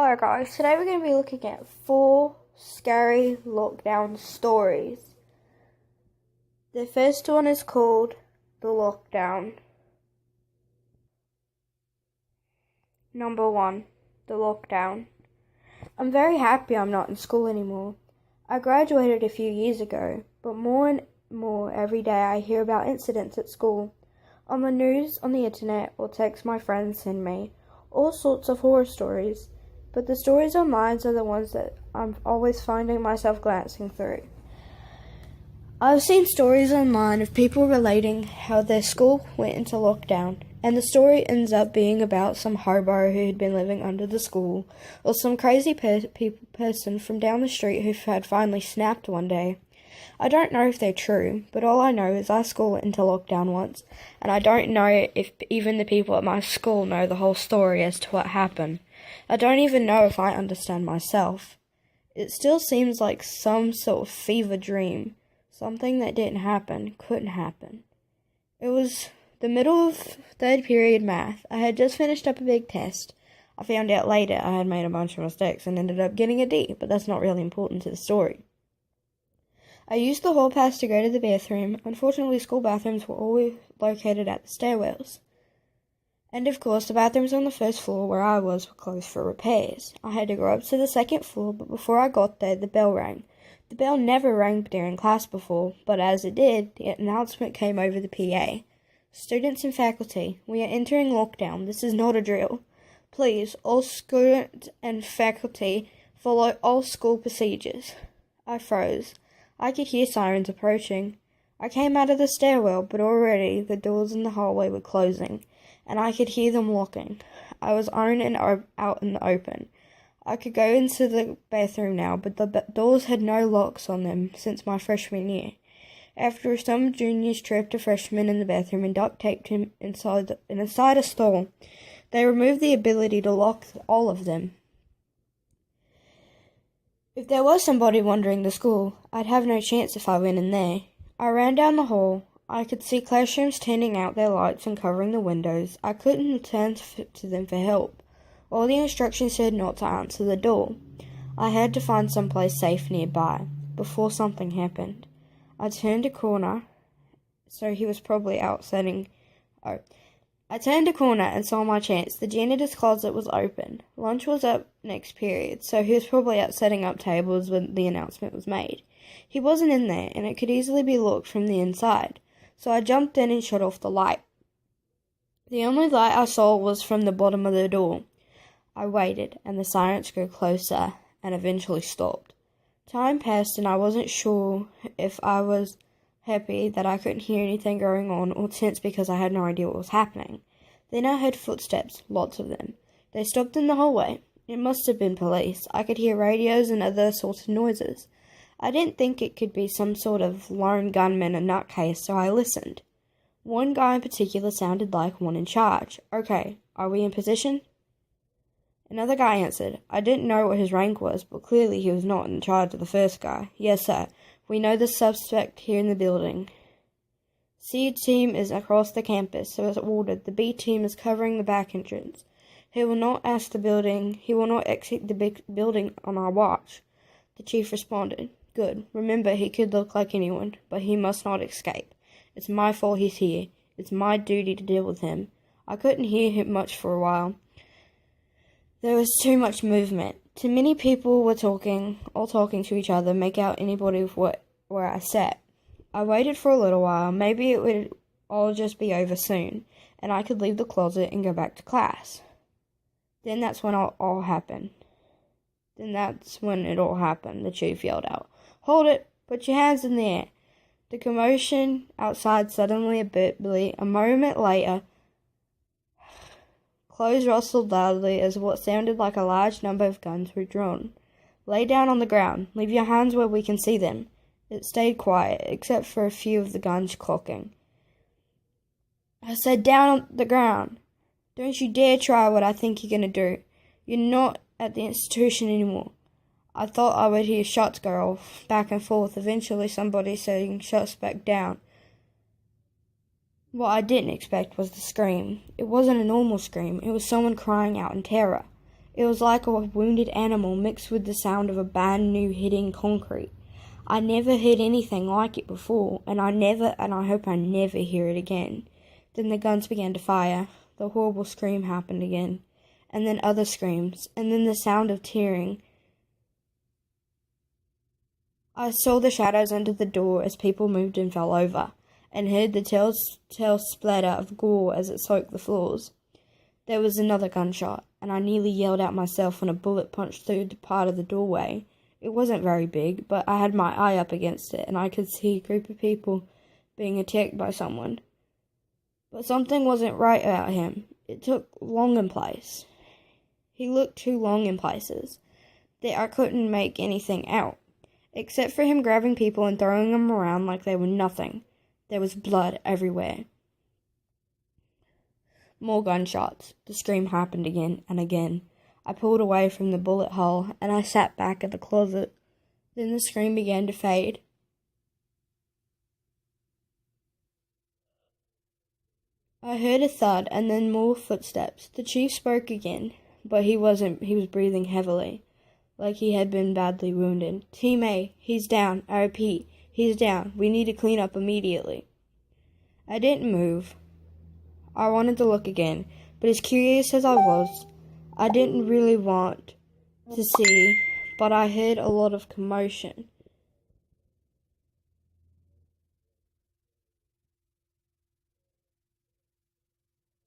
Hello guys, today we're going to be looking at 4 scary lockdown stories. The first one is called The Lockdown. Number 1, The Lockdown. I'm very happy I'm not in school anymore. I graduated a few years ago, but more and more every day I hear about incidents at school. On the news, on the internet, or texts my friends send me, all sorts of horror stories. But the stories online are the ones that I'm always finding myself glancing through. I've seen stories online of people relating how their school went into lockdown, and the story ends up being about some hobo who had been living under the school, or some crazy person from down the street who had finally snapped one day. I don't know if they're true, but all I know is our school went into lockdown once, and I don't know if even the people at my school know the whole story as to what happened. I don't even know if I understand myself. It still seems like some sort of fever dream. Something that didn't happen couldn't happen. It was the middle of third period math. I had just finished up a big test. I found out later I had made a bunch of mistakes and ended up getting a D, but that's not really important to the story. I used the hall pass to go to the bathroom. Unfortunately, school bathrooms were always located at the stairwells. And of course, the bathrooms on the first floor where I was were closed for repairs. I had to go up to the second floor, but before I got there, the bell rang. The bell never rang during class before, but as it did, the announcement came over the PA. Students and faculty, we are entering lockdown. This is not a drill. Please, all students and faculty, follow all school procedures. I froze. I could hear sirens approaching. I came out of the stairwell, but already the doors in the hallway were closing, and I could hear them locking. I was on and out in the open. I could go into the bathroom now, but the doors had no locks on them since my freshman year. After some juniors trapped a freshman in the bathroom and duct taped him inside a stall, they removed the ability to lock all of them. If there was somebody wandering the school, I'd have no chance if I went in there. I ran down the hall. I could see classrooms turning out their lights and covering the windows. I couldn't turn to them for help. All the instructions said not to answer the door. I had to find someplace safe nearby, before something happened. I turned a corner, so he was probably out setting... I turned a corner and saw my chance. The janitor's closet was open. Lunch was up next period, so he was probably out setting up tables when the announcement was made. He wasn't in there, and it could easily be looked from the inside, so I jumped in and shut off the light. The only light I saw was from the bottom of the door. I waited, and the sirens grew closer, and eventually stopped. Time passed, and I wasn't sure if I was happy that I couldn't hear anything going on, or tense because I had no idea what was happening. Then I heard footsteps, lots of them. They stopped in the hallway. It must have been police. I could hear radios and other sorts of noises. I didn't think it could be some sort of lone gunman or nutcase, so I listened. One guy in particular sounded like one in charge. Okay, are we in position? Another guy answered. I didn't know what his rank was, but clearly he was not in charge of the first guy. Yes, sir. We know the suspect here in the building. C team is across the campus, so as ordered. The B team is covering the back entrance. He will not exit the big building on our watch. The chief responded. Good. Remember, he could look like anyone, but he must not escape. It's my fault he's here. It's my duty to deal with him. I couldn't hear him much for a while. There was too much movement. Too many people were all talking to each other, make out anybody where I sat. I waited for a little while. Maybe it would all just be over soon, and I could leave the closet and go back to class. Then that's when it all happened. The chief yelled out. Hold it! Put your hands in the air! The commotion outside suddenly abated. A moment later, clothes rustled loudly as what sounded like a large number of guns were drawn. Lay down on the ground. Leave your hands where we can see them. It stayed quiet, except for a few of the guns clocking. I said down on the ground. Don't you dare try what I think you're going to do. You're not at the institution anymore. I thought I would hear shots go off, back and forth, eventually somebody saying suspect down. What I didn't expect was the scream. It wasn't a normal scream. It was someone crying out in terror. It was like a wounded animal mixed with the sound of a brand new hitting concrete. I never heard anything like it before, and I hope I never hear it again. Then the guns began to fire. The horrible scream happened again, and then other screams, and then the sound of tearing. I saw the shadows under the door as people moved and fell over, and heard the telltale splatter of gore as it soaked the floors. There was another gunshot, and I nearly yelled out myself when a bullet punched through the part of the doorway. It wasn't very big, but I had my eye up against it, and I could see a group of people being attacked by someone. But something wasn't right about him. It took long in place. He looked too long in places that I couldn't make anything out, except for him grabbing people and throwing them around like they were nothing. There was blood everywhere. More gunshots. The scream happened again and again. I pulled away from the bullet hole, and I sat back in the closet. Then the scream began to fade. I heard a thud, and then more footsteps. The chief spoke again, but he wasn't. He was breathing heavily, like he had been badly wounded. Team A, he's down. I repeat, he's down. We need to clean up immediately. I didn't move. I wanted to look again, but as curious as I was, I didn't really want to see, but I heard a lot of commotion.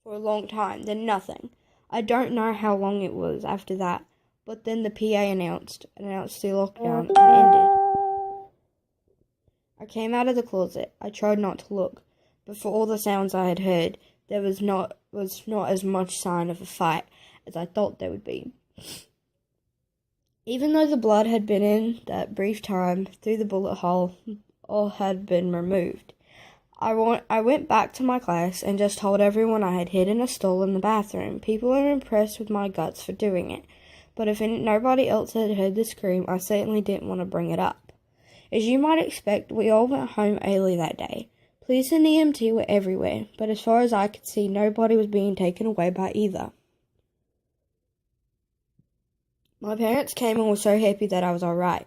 For a long time, then nothing. I don't know how long it was after that, but then the PA announced the lockdown and ended. I came out of the closet. I tried not to look, but for all the sounds I had heard, there was not as much sign of a fight as I thought there would be. Even though the blood had been in that brief time through the bullet hole, all had been removed. I went back to my class and just told everyone I had hidden a stole in the bathroom. People were impressed with my guts for doing it, but if nobody else had heard the scream, I certainly didn't want to bring it up. As you might expect, we all went home early that day. Police and EMT were everywhere, but as far as I could see, nobody was being taken away by either. My parents came and were so happy that I was alright.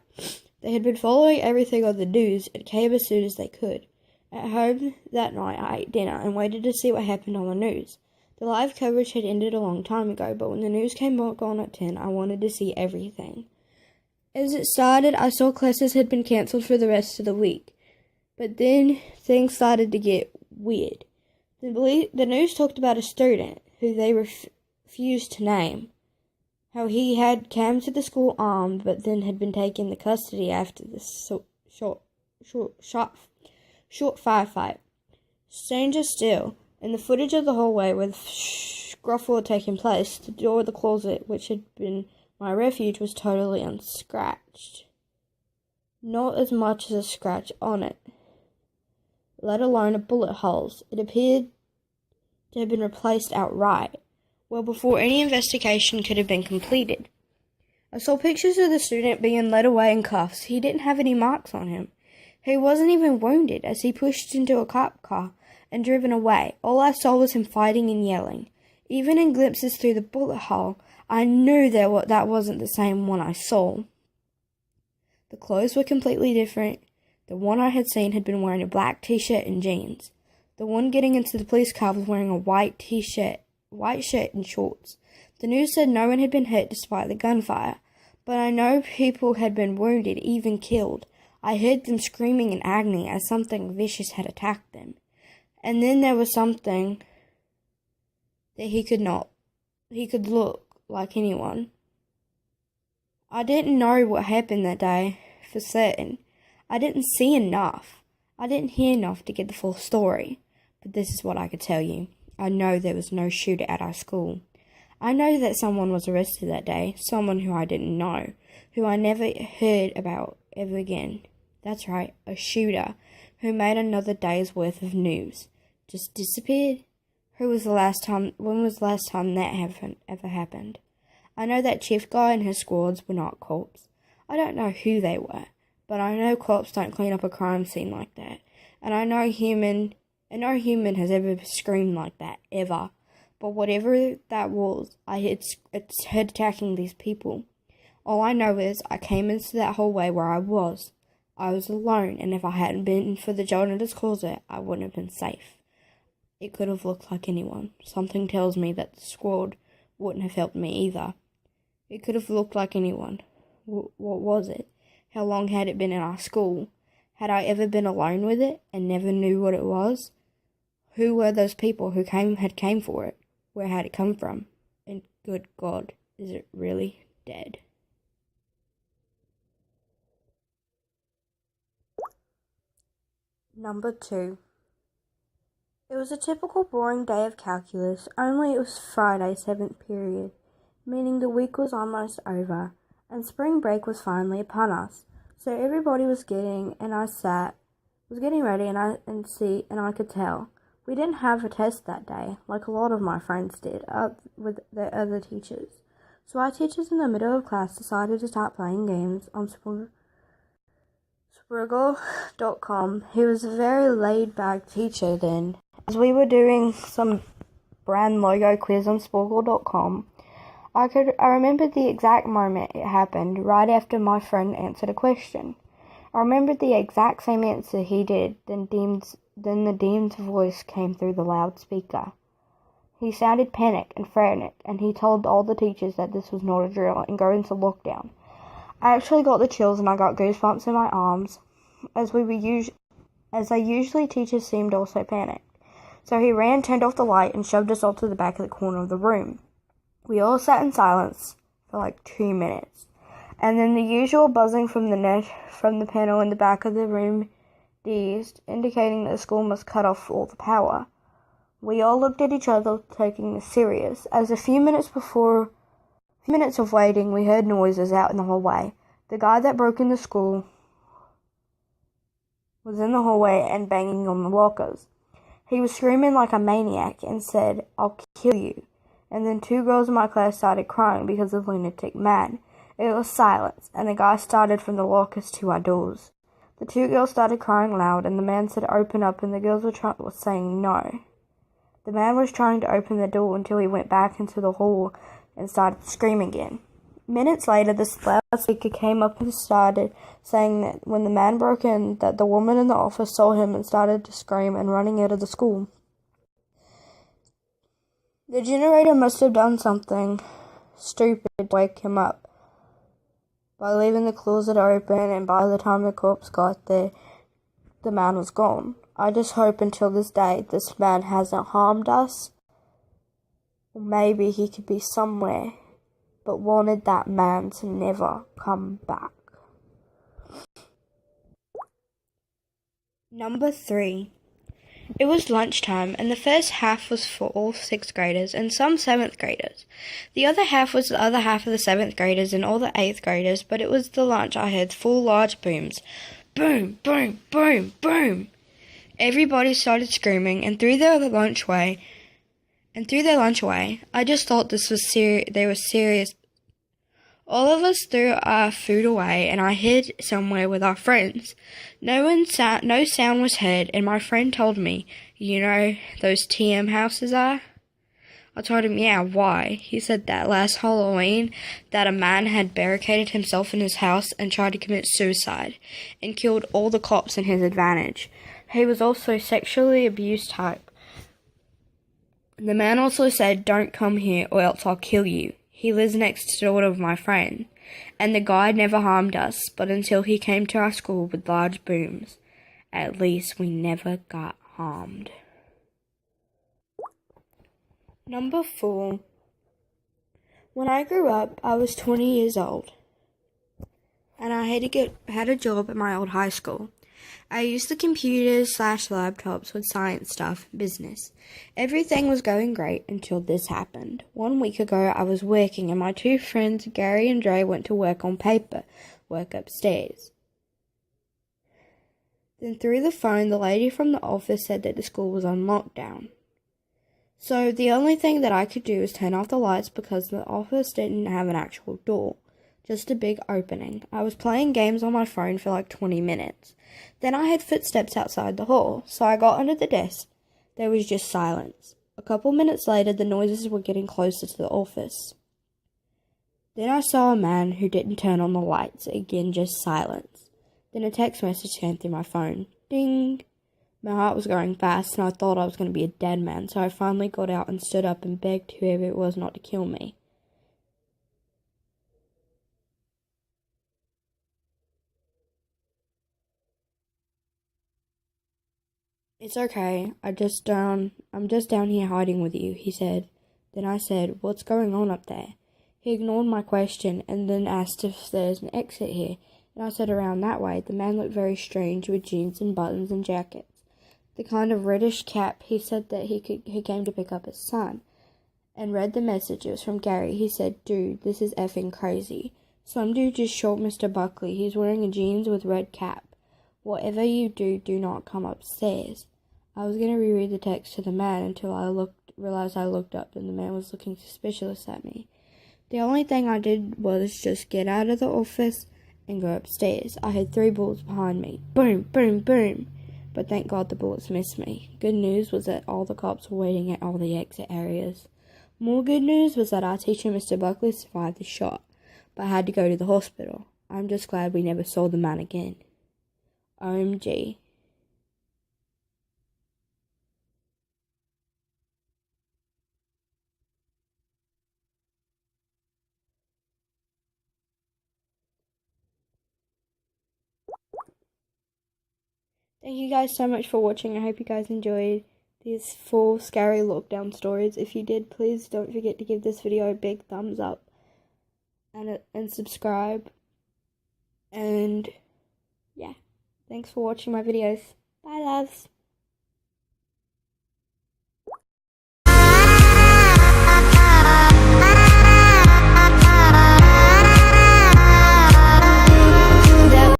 They had been following everything on the news and came as soon as they could. At home that night, I ate dinner and waited to see what happened on the news. The live coverage had ended a long time ago, but when the news came back on at 10, I wanted to see everything. As it started, I saw classes had been cancelled for the rest of the week. But then things started to get weird. The news talked about a student who they refused to name. How he had come to the school armed, but then had been taken into custody after this short firefight. Stranger still, in the footage of the hallway where the scuffle had taken place, the door of the closet, which had been my refuge, was totally unscratched. Not as much as a scratch on it, let alone a bullet holes. It appeared to have been replaced outright, well before any investigation could have been completed. I saw pictures of the student being led away in cuffs. He didn't have any marks on him. He wasn't even wounded as he pushed into a cop car and driven away. All I saw was him fighting and yelling. Even in glimpses through the bullet hole, I knew that wasn't the same one I saw. The clothes were completely different. The one I had seen had been wearing a black t-shirt and jeans. The one getting into the police car was wearing a white shirt and shorts. The news said no one had been hit despite the gunfire, but I know people had been wounded, even killed. I heard them screaming in agony as something vicious had attacked them. And then there was something that he could look like anyone. I didn't know what happened that day for certain. I didn't see enough. I didn't hear enough to get the full story. But this is what I could tell you. I know there was no shooter at our school. I know that someone was arrested that day, someone who I didn't know, who I never heard about ever again. That's right, a shooter who made another day's worth of news. Just disappeared? When was the last time that ever happened? I know that chief guy and his squads were not cops. I don't know who they were, but I know cops don't clean up a crime scene like that. And no human has ever screamed like that, ever. But whatever that was, it's heard attacking these people. All I know is I came into that hallway where I was. I was alone, and if I hadn't been for the janitor's closet, I wouldn't have been safe. It could have looked like anyone. Something tells me that the squad wouldn't have helped me either. It could have looked like anyone. What was it? How long had it been in our school? Had I ever been alone with it and never knew what it was? Who were those people who came for it? Where had it come from? And good God, is it really dead? Number 2. It was a typical boring day of calculus, only it was Friday, 7th period, meaning the week was almost over, and spring break was finally upon us. So everybody was getting ready, and I could tell. We didn't have a test that day, like a lot of my friends did, with their other teachers. So our teachers in the middle of class decided to start playing games on Spriggle.com. He was a very laid-back teacher then. As we were doing some brand logo quiz on Spriggle.com, I remember the exact moment it happened, right after my friend answered a question. I remembered the exact same answer he did, then the dean's voice came through the loudspeaker. He sounded panicked and frantic, and he told all the teachers that this was not a drill and go into lockdown. I actually got the chills and I got goosebumps in my arms, as usually teachers seemed also panicked. So he ran, turned off the light, and shoved us all to the back of the corner of the room. We all sat in silence for like 2 minutes, and then the usual buzzing from the panel in the back of the room ceased, indicating that the school must cut off all the power. We all looked at each other, taking this serious, as a few minutes of waiting, we heard noises out in the hallway. The guy that broke in the school was in the hallway and banging on the lockers. He was screaming like a maniac and said, "I'll kill you." And then 2 girls in my class started crying because of the lunatic man. It was silence, and the guy started from the lockers to our doors. The 2 girls started crying loud, and the man said, "Open up," and the girls were saying no. The man was trying to open the door until he went back into the hall and started screaming again. Minutes later, the loudspeaker came up and started saying that when the man broke in, that the woman in the office saw him and started to scream and running out of the school. The generator must have done something stupid to wake him up by leaving the closet open, and by the time the cops got there, the man was gone. I just hope until this day this man hasn't harmed us. Or maybe he could be somewhere, but wanted that man to never come back. Number 3. It was lunchtime, and the first half was for all 6th graders and some 7th graders. The other half was the other half of the 7th graders and all the 8th graders, but it was the lunch I heard 4 large booms. Boom, boom, boom, boom. Everybody started screaming, and threw their lunch away, I just thought they were serious. All of us threw our food away, and I hid somewhere with our friends. No sound was heard, and my friend told me, "You know those TM houses are?" I told him, "Yeah, why?" He said that last Halloween, that a man had barricaded himself in his house and tried to commit suicide, and killed all the cops in his advantage. He was also sexually abused type. The man also said, "Don't come here or else I'll kill you." He lives next door to my friend, and the guy never harmed us, but until he came to our school with large booms, at least we never got harmed. Number 4. When I grew up, I was 20 years old, and I had a job at my old high school. I used the computers/laptops with science stuff, business. Everything was going great until this happened. 1 week ago, I was working, and my 2 friends, Gary and Dre, went to work on paper work upstairs. Then through the phone, the lady from the office said that the school was on lockdown. So the only thing that I could do was turn off the lights because the office didn't have an actual door, just a big opening. I was playing games on my phone for like 20 minutes. Then I heard footsteps outside the hall, so I got under the desk. There was just silence. A A couple minutes later, the noises were getting closer to the office. Then I saw a man who didn't turn on the lights. Again, just silence. Then a text message came through my phone. Ding! My heart was going fast and I thought I was going to be a dead man, so I finally got out and stood up and begged whoever it was not to kill me. It's okay, I'm just down here hiding with you, he said. Then I said, what's going on up there? He ignored my question and then asked if there's an exit here, and I said around that way. The man looked very strange with jeans and buttons and jackets. The kind of reddish cap. He said that he came to pick up his son, and read the message. It was from Gary. He said, dude, this is effing crazy. Some dude just shot Mr. Buckley. He's wearing a jeans with red cap. Whatever you do, do not come upstairs. I was going to reread the text to the man until I realized I looked up and the man was looking suspicious at me. The only thing I did was just get out of the office and go upstairs. I had 3 bullets behind me. Boom, boom, boom. But thank God the bullets missed me. Good news was that all the cops were waiting at all the exit areas. More good news was that our teacher, Mr. Buckley, survived the shot, but had to go to the hospital. I'm just glad we never saw the man again. OMG. Thank you guys so much for watching. I hope you guys enjoyed these 4 scary lockdown stories. If you did, please don't forget to give this video a big thumbs up and subscribe. And yeah, thanks for watching my videos. Bye, loves.